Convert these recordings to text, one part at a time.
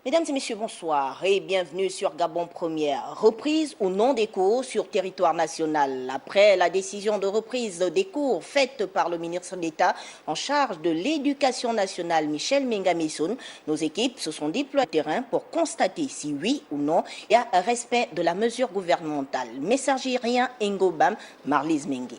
Mesdames et messieurs, bonsoir et bienvenue sur Gabon Première. Reprise ou non des cours sur territoire national. Après la décision de reprise des cours faite par le ministre d'État en charge de l'éducation nationale, Michel Mengamissoun, nos équipes se sont déployées au terrain pour constater si oui ou non il y a un respect de la mesure gouvernementale. Messagerien Ngobam, Marlise Mengue.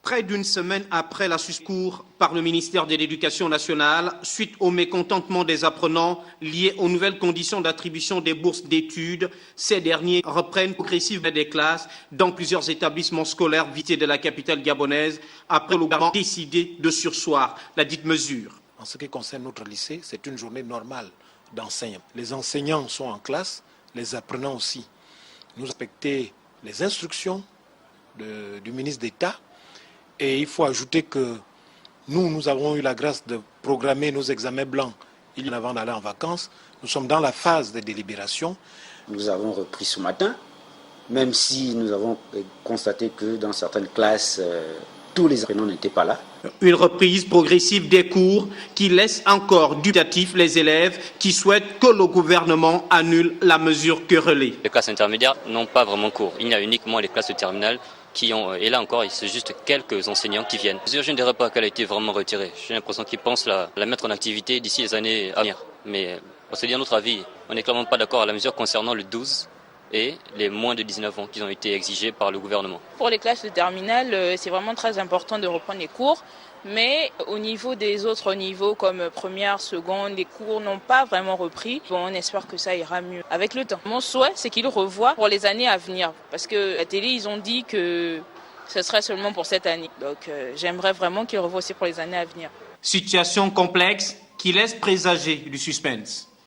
Près d'une semaine après la suspension par le ministère de l'Éducation nationale, suite au mécontentement des apprenants liés aux nouvelles conditions d'attribution des bourses d'études, ces derniers reprennent progressivement des classes dans plusieurs établissements scolaires visités de la capitale gabonaise après le gouvernement décidé de surseoir la dite mesure. En ce qui concerne notre lycée, c'est une journée normale d'enseignement. Les enseignants sont en classe, les apprenants aussi. Nous respectons les instructions du ministre d'État. Et il faut ajouter que nous avons eu la grâce de programmer nos examens blancs avant d'aller en vacances. Nous sommes dans la phase de délibération. Nous avons repris ce matin, même si nous avons constaté que dans certaines classes, tous les apprenants n'étaient pas là. Une reprise progressive des cours qui laisse encore dubitatifs les élèves qui souhaitent que le gouvernement annule la mesure querellée. Les classes intermédiaires n'ont pas vraiment cours. Il y a uniquement les classes terminales qui ont, et là encore, c'est juste quelques enseignants qui viennent. Je ne dirais pas qu'elle a été vraiment retirée. J'ai l'impression qu'ils pensent la mettre en activité d'ici les années à venir. Mais on s'est dit à notre avis, on n'est clairement pas d'accord à la mesure concernant le 12 et les moins de 19 ans qui ont été exigés par le gouvernement. Pour les classes de terminale, c'est vraiment très important de reprendre les cours. Mais au niveau des autres niveaux comme première, seconde, les cours n'ont pas vraiment repris. Bon, on espère que ça ira mieux avec le temps. Mon souhait, c'est qu'ils revoient pour les années à venir. Parce que à la télé, ils ont dit que ce serait seulement pour cette année. Donc j'aimerais vraiment qu'ils revoient aussi pour les années à venir. Situation complexe qui laisse présager du suspense.